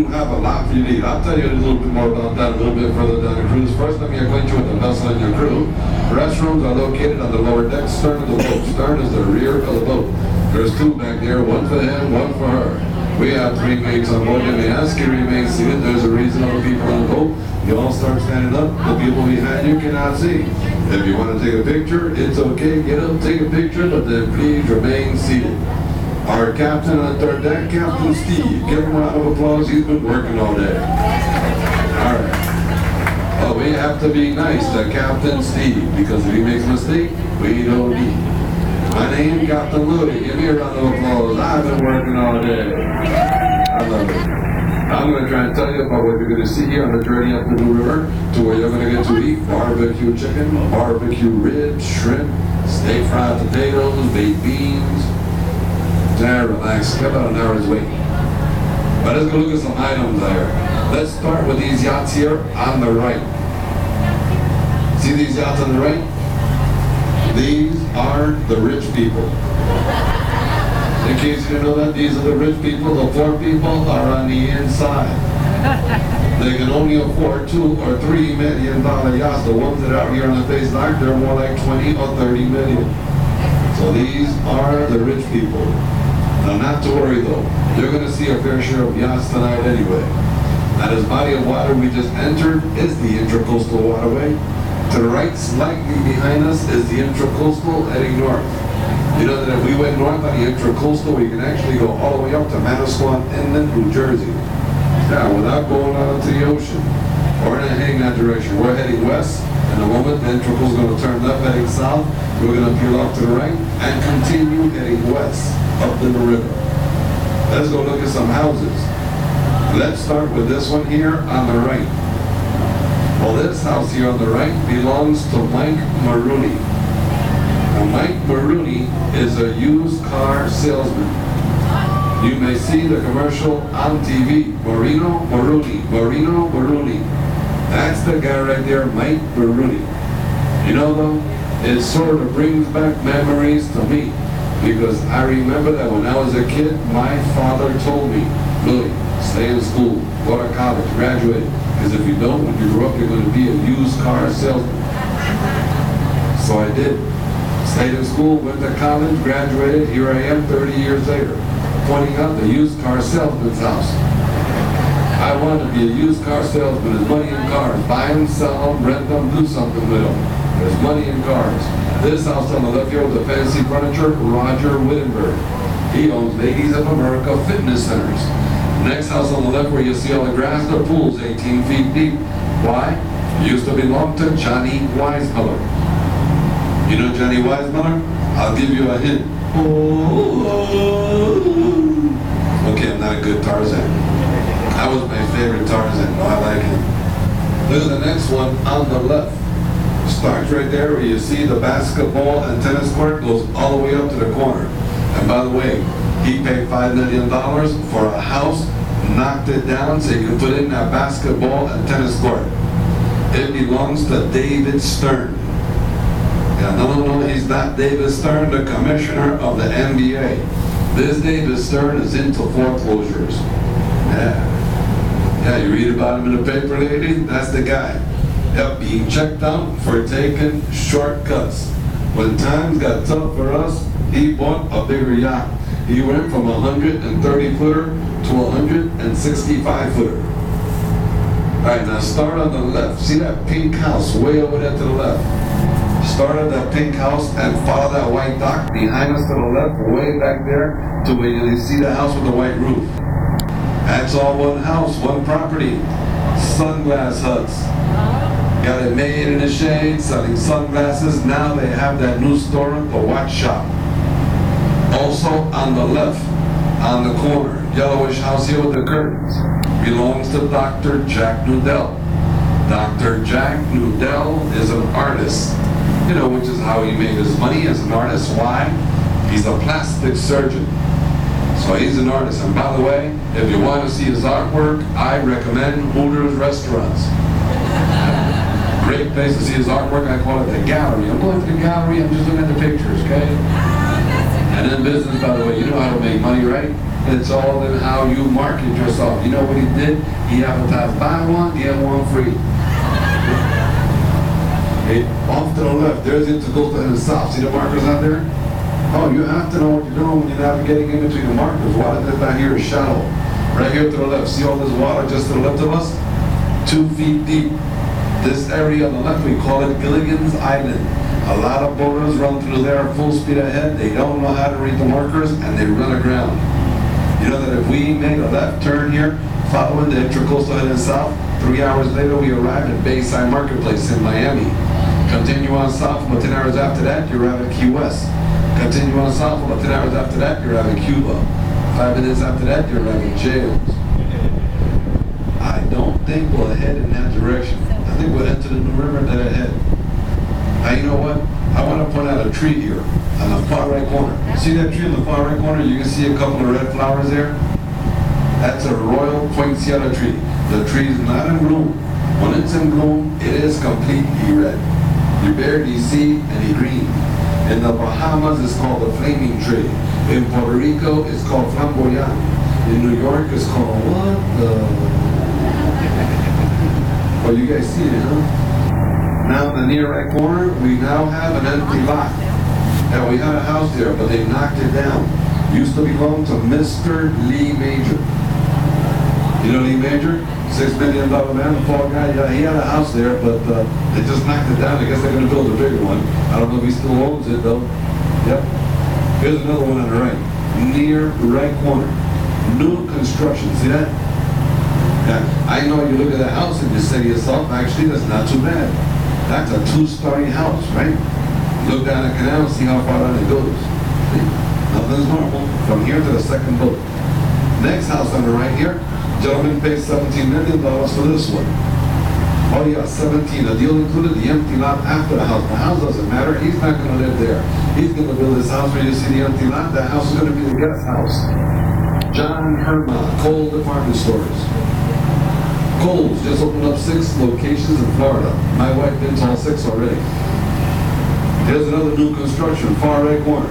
do have a lot for you to eat. I'll tell you a little bit more about that a little bit further down the cruise. First, let me acquaint you with the vessel and your crew. Restrooms are located on the lower deck, stern of the boat. Stern is the rear of the boat. There's two back there, one for him, one for her. We have 3 mates on board. They may ask you to remain seated. There's a reason all the people on the boat. You all start standing up. The people behind you cannot see. If you want to take a picture, it's okay. Get up, take a picture, but then please remain seated. Our captain on the third deck, Captain Steve. Give him a round of applause. He's been working all day. All right. Well, we have to be nice to Captain Steve, because if he makes a mistake, we don't need. My name, Captain Louis. Give me a round of applause. I've been working all day. I love it. I'm going to try and tell you about what you're going to see here on the journey up the Blue River to where you're going to get to eat barbecue chicken, barbecue ribs, shrimp, steak fried potatoes, baked beans. Now relax, about an hour's wait. But let's go look at some items there. Let's start with these yachts here on the right. See these yachts on the right? These are the rich people. In case you didn't know that, these are the rich people. The poor people are on the inside. They can only afford $2 or $3 million yachts. The ones that are out here on the face like they're more like 20 or 30 million. So these are the rich people. Now, not to worry though. You're going to see a fair share of yachts tonight anyway. Now, this body of water we just entered is the Intracoastal Waterway. To the right, slightly behind us, is the Intracoastal heading north. You know that if we went north on the Intracoastal, we can actually go all the way up to Manasquan Inland, New Jersey. Now, without going out into the ocean, we're not heading that direction. We're heading west. In a moment, the Intracoastal is going to turn left, heading south. We're going to peel off to the right and continue heading west up in the river. Let's go look at some houses. Let's start with this one here on the right. Well, this house here on the right belongs to Mike Maroney. Now, Mike Maroney is a used car salesman. You may see the commercial on TV. Marino Maroney. That's the guy right there, Mike Maroney. You know though, it sort of brings back memories to me. Because I remember that when I was a kid, my father told me, Louis, stay in school, go to college, graduate. Because if you don't, when you grow up, you're going to be a used car salesman. So I did. Stayed in school, went to college, graduated. Here I am 30 years later, pointing out the used car salesman's house. I wanted to be a used car salesman. There's money in cars. Buy them, sell them, rent them, do something with them. There's money in cars. This house on the left here with the fancy furniture, Roger Wittenberg. He owns Ladies of America Fitness Centers. Next house on the left where you see all the grass, the pool's 18 feet deep. Why? It used to belong to Johnny Weissmuller. You know Johnny Weissmuller? I'll give you a hint. Okay, I'm not a good Tarzan. That was my favorite Tarzan. I like him. Look at the next one on the left. Starts right there where you see the basketball and tennis court, goes all the way up to the corner. And by the way, he paid $5 million for a house, knocked it down so he could put in that basketball and tennis court. It belongs to David Stern. Yeah, no, he's not David Stern, the commissioner of the NBA. This David Stern is into foreclosures. Yeah, you read about him in the paper lately? That's the guy. Yep, being checked out for taking shortcuts. When times got tough for us, he bought a bigger yacht. He went from a 130-footer to a 165-footer. All right, now start on the left. See that pink house way over there to the left? Start at that pink house and follow that white dock behind us to the left, way back there to where you see the house with the white roof. That's all one house, one property. Sunglass huts. Got it made in the shade, selling sunglasses. Now they have that new store, the watch shop. Also on the left, on the corner, yellowish house here with the curtains, belongs to Dr. Jack Nudell. Dr. Jack Nudell is an artist, you know, which is how he made his money as an artist. Why? He's a plastic surgeon. So he's an artist. And by the way, if you want to see his artwork, I recommend Hooters Restaurants. Great place to see his artwork. I call it the gallery. I'm going to the gallery, I'm just looking at the pictures, okay? And in business, by the way, you know how to make money, right? It's all in how you market yourself. You know what he did? He advertised, buy one, get one free. Okay, off to the left, there's Intercoastal and the South. See the markers out there? Oh, you have to know what you're doing when you're navigating in between the markers. Water that's down here is shallow. Right here to the left, see all this water just to the left of us? 2 feet deep. This area on the left, we call it Gilligan's Island. A lot of boaters run through there full speed ahead. They don't know how to read the markers and they run aground. You know that if we made a left turn here, following the Intercoastal heading south, 3 hours later we arrived at Bayside Marketplace in Miami. Continue on south, about 10 hours after that, you arrive at Key West. Continue on south, about 10 hours after that, you arrive at Cuba. 5 minutes after that, you arrive at Jails. I don't think we'll head in that direction. I think we'll enter the New River that ahead. Now you know what? I want to point out a tree here on the far right corner. See that tree in the far right corner? You can see a couple of red flowers there. That's a royal poinsettia tree. The tree is not in bloom. When it's in bloom, it is completely red. You barely see any green. In the Bahamas, it's called the flaming tree. In Puerto Rico, it's called flamboyant. In New York, it's called what? Oh, you guys see it, huh? Now in the near right corner, we now have an empty lot. Now we had a house there, but they knocked it down. Used to belong to Mr. Lee Major. You know Lee Major? $6 million man, the poor guy. Yeah, he had a house there, but they just knocked it down. I guess they're going to build a bigger one. I don't know if he still owns it though. Yep. Here's another one on the right. Near right corner. New construction. See that? Yeah. I know you look at that house and you say to yourself, actually, that's not too bad. That's a 2-story house, right? Look down the canal and see how far down it goes. See? Nothing's normal. From here to the second boat. Next house on the right here, gentleman paid $17 million for this one. Oh yeah, 17. The deal included the empty lot after the house. The house doesn't matter. He's not going to live there. He's going to build this house where you see the empty lot. That house is going to be the guest house. John Herman, Cole Department Stores. Kohl's just opened up 6 locations in Florida. My wife been to all 6 already. There's another new construction, far right corner.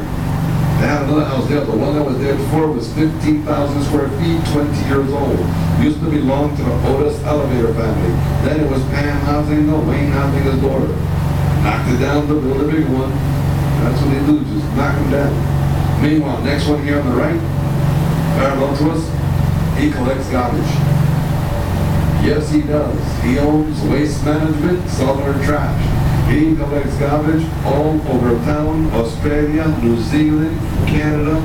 They had another house there. The one that was there before was 15,000 square feet, 20 years old. Used to belong to the Otis Elevator family. Then it was Pam Housing, no, Wayne Housing, his daughter. Knocked it down to build a big one. That's what they do, just knock them down. Meanwhile, next one here on the right, parallel to us, he collects garbage. Yes, he does. He owns Waste Management, Southern Trash. He collects garbage all over town, Australia, New Zealand, Canada.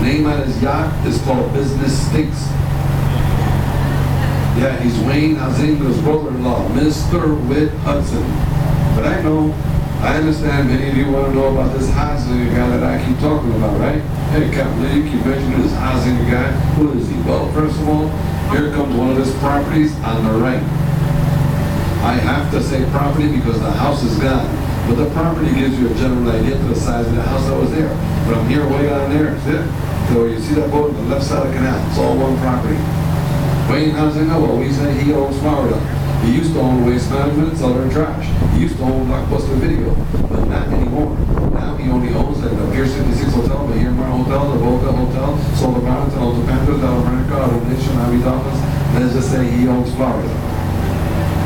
Name on his yacht is called Business Stinks. Yeah, he's Wayne Huizinga's brother-in-law, Mr. Whit Hudson. But I understand many of you want to know about this Huizinga guy that I keep talking about, right? Hey, Captain Lee, you keep mentioning this Huizinga guy. Who is he? Well, first of all, here comes one of his properties on the right. I have to say property because the house is gone. But the property gives you a general idea to the size of the house that was there. From here way down there, see it? So you see that boat on the left side of the canal. It's all one property. Wayne Huizinga, well, we say he owns Florida. He used to own Waste Management, Southern Trash. He used to own Blockbuster Video, but not anymore. Now he only owns like the Pier 66 Hotel, the Miramar Hotel, the Boca Hotel, Solar Mountain, Alta Panthers, Alta Auto Nation, Miami Dolphins. Let's just say he owns Florida.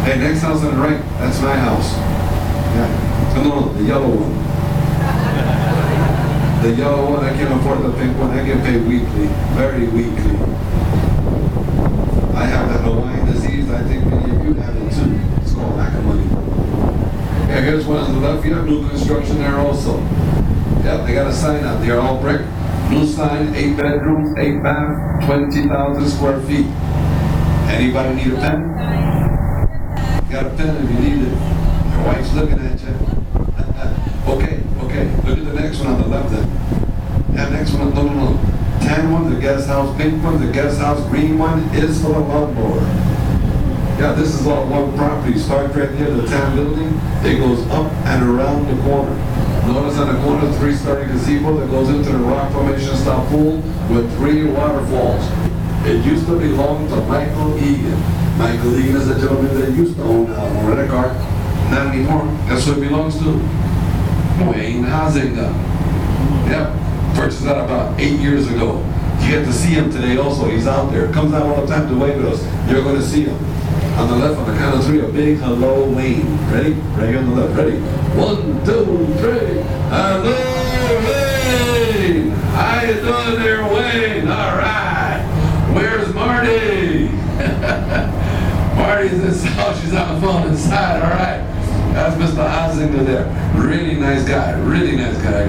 Hey, next house on the right, that's my house. Yeah. No, the yellow one. The yellow one, I can't afford the pink one. I get paid weekly, very weekly. I have that Hawaiian disease. I think many of you have it too. It's called lack of money. Yeah, here's one on the left. You have new construction there also. Yeah, they got a sign out there, all brick. New sign, 8 bedrooms, 8 bath, 20,000 square feet. Anybody need a pen? Got a pen if you need it. Your wife's looking at you. Okay. Look at the next one on the left then. Yeah, next one, no. Tan one, the guest house. Pink one, the guest house. Green one is for the lawnmower. Yeah, this is all one property. Start right near the tan building. It goes up and around the corner. Notice on the corner, 3-story gazebo that goes into the rock formation style pool with 3 waterfalls. It used to belong to Michael Egan. Michael Egan is a gentleman that used to own rent-a-car. Not anymore. That's what it belongs to. Wayne Huizinga. Yep. that about 8 years ago. You get to see him today also. He's out there. Comes out all the time to wave at us. You're going to see him. On the left, on the count of three, a big hello, Wayne. Ready? Right here on the left. Ready? 1, 2, 3. Hello, Wayne. How you doing there, Wayne? All right. Where's Marty? Marty's in this house. She's on the phone inside. All right. That's Mr. Ozinger there. Really nice guy. Really nice guy.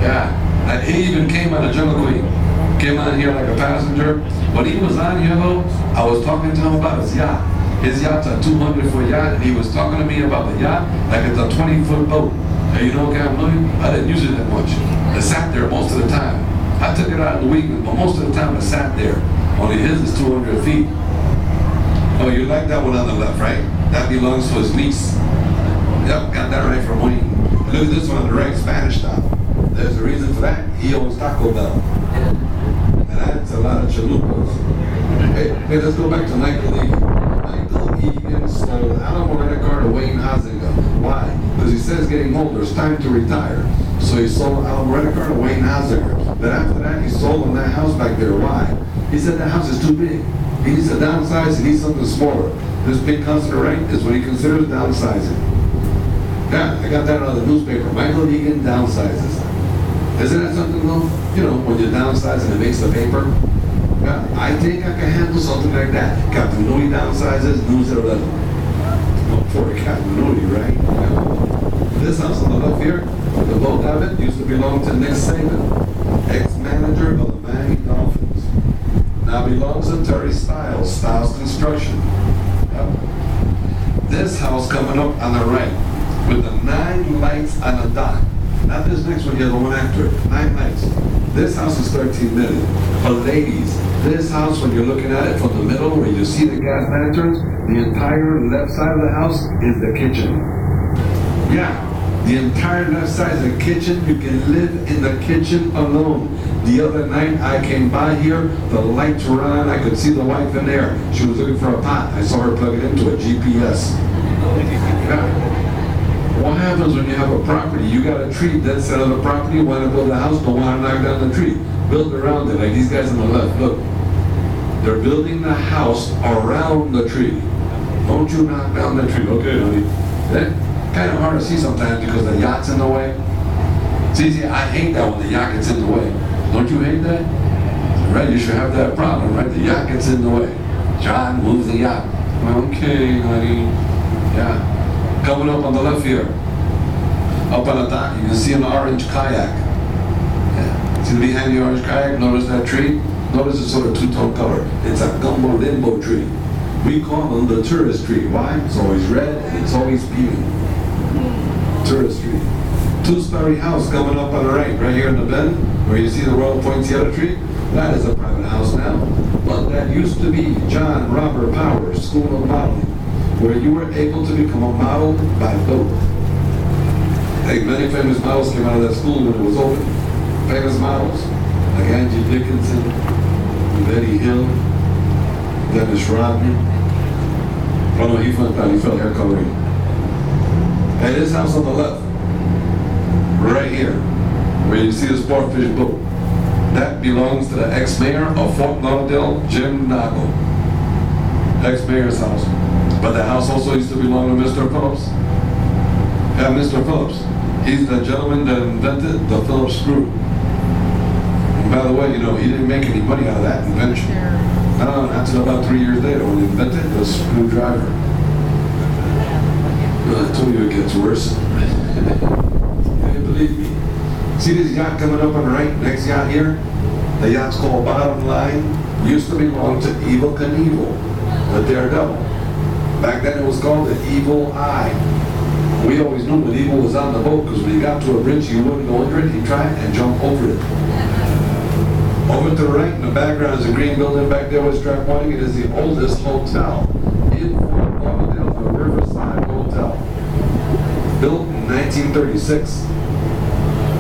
Yeah. And he even came on a Jungle Queen. Came on here like a passenger. When he was on here, though, I was talking to him about his yacht. His yacht's a 200-foot yacht, and he was talking to me about the yacht like it's a 20-foot boat. And you know, Captain William, I didn't use it that much. It sat there most of the time. I took it out in the weekend, but most of the time it sat there. Only his is 200 feet. Oh, you like that one on the left, right? That belongs to his niece. Yep, got that right from Wayne. And look at this one on the right, Spanish style. There's a reason for that. He owns Taco Bell. And that's a lot of chalupas. Hey, let's go back to Michael Egan. Michael Egan stole the Alamo rent-a-car to Wayne Huizinga. Why? Because he says getting older, it's time to retire. So he sold the Alamo rent-a-car to Wayne Huizinga. But after that, he sold him that house back there. Why? He said that house is too big. He needs to downsize, he needs something smaller. This big consider right is what he considers downsizing. Yeah, I got that out of the newspaper. Michael Egan downsizes. Isn't that something though? You know, when you downsize and it makes the paper? Yeah, I think I can handle something like that. Captain Louis downsizes, News at 11. Oh, poor Captain Louis, right? Yeah. This house on the left here, the boat of it used to belong to Nick Saban, ex-manager of the Miami Dolphins. Now belongs to Terry Stiles, Stiles Construction. Yeah. This house coming up on the right, with the 9 lights on the dock. Not this next one here, the one after it. 9 lights. This house is $13 million. But ladies, this house, when you're looking at it from the middle where you see the gas lanterns, the entire left side of the house is the kitchen. Yeah, the entire left side is the kitchen. You can live in the kitchen alone. The other night I came by here, the lights were on, I could see the wife in there. She was looking for a pot. I saw her plug it into a GPS. Yeah. What happens when you have a property? You got a tree dead center of the property, you want to build a house, don't want to knock down the tree. Build around it, like these guys on the left. Look, they're building the house around the tree. Don't you knock down the tree. Okay, honey. That's kind of hard to see sometimes because the yacht's in the way. See, I hate that when the yacht gets in the way. Don't you hate that? Right, you should have that problem, right? The yacht gets in the way. John, move the yacht. Okay, honey. Yeah. Coming up on the left here, up on the dock, you can see an orange kayak. Yeah. See behind the orange kayak, notice that tree? Notice it's sort of two-tone color. It's a gumbo limbo tree. We call them the tourist tree. Why? It's always red and it's always beaming. Tourist tree. 2-story house coming up on the right here in the bend, where you see the Royal Poinsettia tree. That is a private house now. But that used to be John Robert Powers School of Modeling, where you were able to become a model by boat. Like many famous models came out of that school when it was open. Famous models, like Angie Dickinson, Betty Hill, Dennis Rodman. Oh no, he fell hair coloring. And this house on the left, right here, where you see the Sportfish boat, that belongs to the ex-mayor of Fort Lauderdale, Jim Nago. Ex-mayor's house. But the house also used to belong to Mr. Phillips. Yeah, Mr. Phillips. He's the gentleman that invented the Phillips screw. And by the way, you know, he didn't make any money out of that invention. No, not until about 3 years later when he invented the screwdriver. Well, I told you it gets worse. You believe me. See this yacht coming up on the right, next yacht here? The yacht's called Bottom Line. Used to belong to Evel Knievel, the Daredevil. Back then it was called the Evil Eye. We always knew when Evil was on the boat because when he got to a bridge, he wouldn't go under it, he'd try and jump over it. Over to the right in the background is a green building back there with strap pointing. It is the oldest hotel in Fort Lauderdale, the Riverside Hotel. Built in 1936.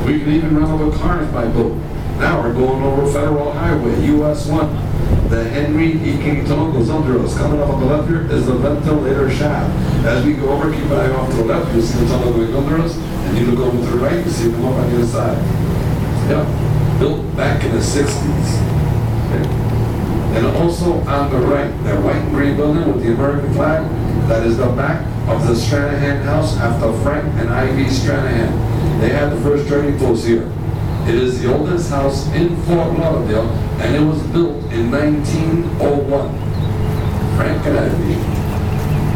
We can even run over cars by boat. Now we're going over Federal Highway, US 1. The Henry E. King Tunnel goes under us. Coming up on the left here is the ventilator shaft. As we go over, keep an eye off to the left, you'll see the tunnel going under us. And you look over to the right, you see it come up on the other side. Yep. built back in the 60s. Okay? And also on the right, that white and green building with the American flag, that is the back of the Stranahan house after Frank and Ivy Stranahan. They had the first trading post here. It is the oldest house in Fort Lauderdale, and it was built in 1901. Frank and Ivy.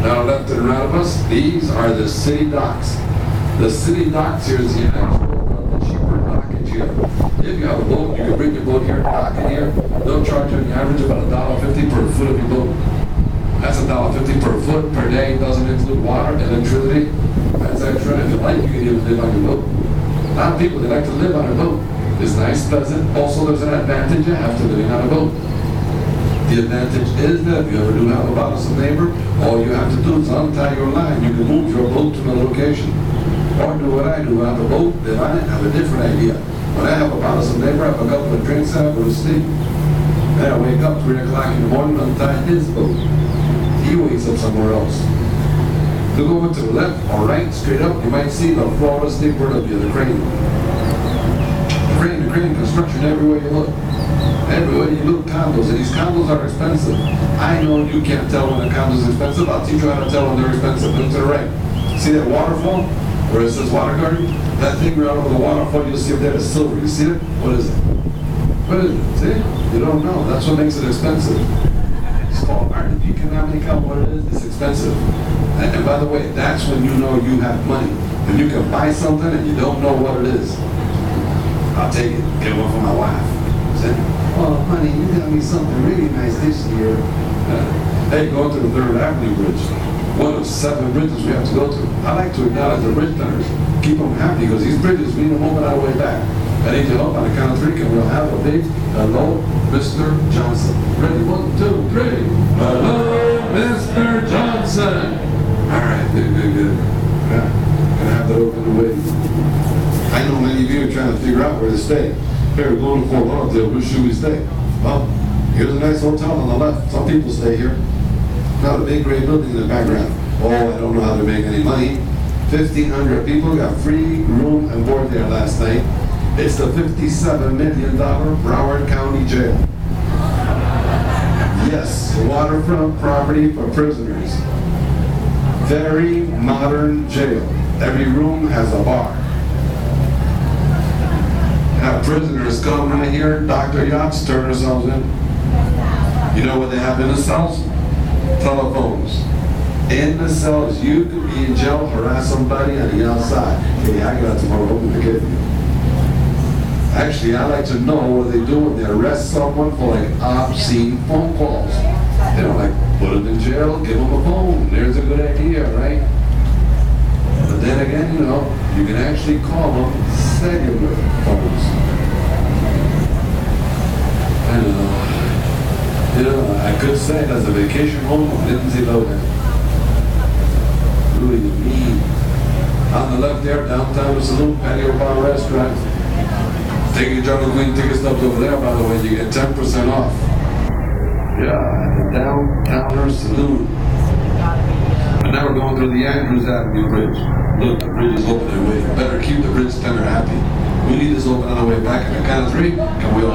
Now left and right of us, these are the city docks. The city docks here is the actual cheaper dockage here. If you have a boat, you can bring your boat here, dock it here. They'll charge you an average about $1.50 per foot of your boat. That's $1.50 per foot per day. Doesn't include water, electricity. That's extra. If you like, you can even live on your boat. A lot of people, they like to live on a boat. It's nice, pleasant. Also, there's an advantage you have to living on a boat. The advantage is that if you ever do have a bothersome neighbor, all you have to do is untie your line. You can move your boat to another location. Or do what I do. I have a boat, live on it, have a different idea. When I have a bothersome neighbor, I have a couple of drinks and I go to sleep. Then I wake up 3 o'clock in the morning, untie his boat. He wakes up somewhere else. Look over to the left or right, straight up, you might see the Florida State Bird up here, the crane. The crane construction everywhere you look. Everywhere you look, condos, and these condos are expensive. I know you can't tell when a condo is expensive. I'll teach you how to tell when they're expensive. Look to the right. See that waterfall? Where it says water garden? That thing right over the waterfall, you'll see up there is silver. You see it? What is it? What is it? See? You don't know. That's what makes it expensive. It's called art. You cannot make out what it is. It's expensive. And by the way, that's when you know you have money. When you can buy something and you don't know what it is. I'll take it. Get one for my wife. Say, oh, honey, you got me something really nice this year. Hey, go to the 3rd Avenue Bridge. One of 7 bridges we have to go to. I like to acknowledge the bridge tenders. Keep them happy because these bridges, we need to move it our way back. I need your help on the count of 3. Can we have a big hello, Mr. Johnson? Ready? 1, 2, 3. Hello, Mr. Johnson. All right, good. Yeah, gonna have that open and wait. I know many of you are trying to figure out where to stay. Here, we're going to Fort Lauderdale. Where should we stay? Well, here's a nice hotel on the left. Some people stay here. Now the big gray building in the background. Oh, I don't know how they make any money. 1,500 people got free room and board there last night. It's the $57 million Broward County Jail. Yes, waterfront property for prisoners. Very modern jail. Every room has a bar. Have prisoners come right here, Dr. Yachts, turn themselves in. You know what they have in the cells? Telephones. In the cells, you could be in jail, harass somebody on the outside. Hey, I got tomorrow open to get you. Actually, I like to know what they do when they arrest someone for like obscene phone calls. They don't like put them in jail, give them a phone. There's a good idea, right? But then again, you know, you can actually call them cellular phones. And I could say that's a vacation home of Lindsay Lohan. Really mean. On the left there, downtown the saloon, patio bar restaurant. Take your Jungle Queen ticket stubs over there, by the way, you get 10% off. Yeah, the Downtowner Saloon. And now we're going through the Andrews Avenue Bridge. Look, the bridge is open and waiting. Better keep the bridge tender happy. We need this open on the way back. At the count of 3, can we all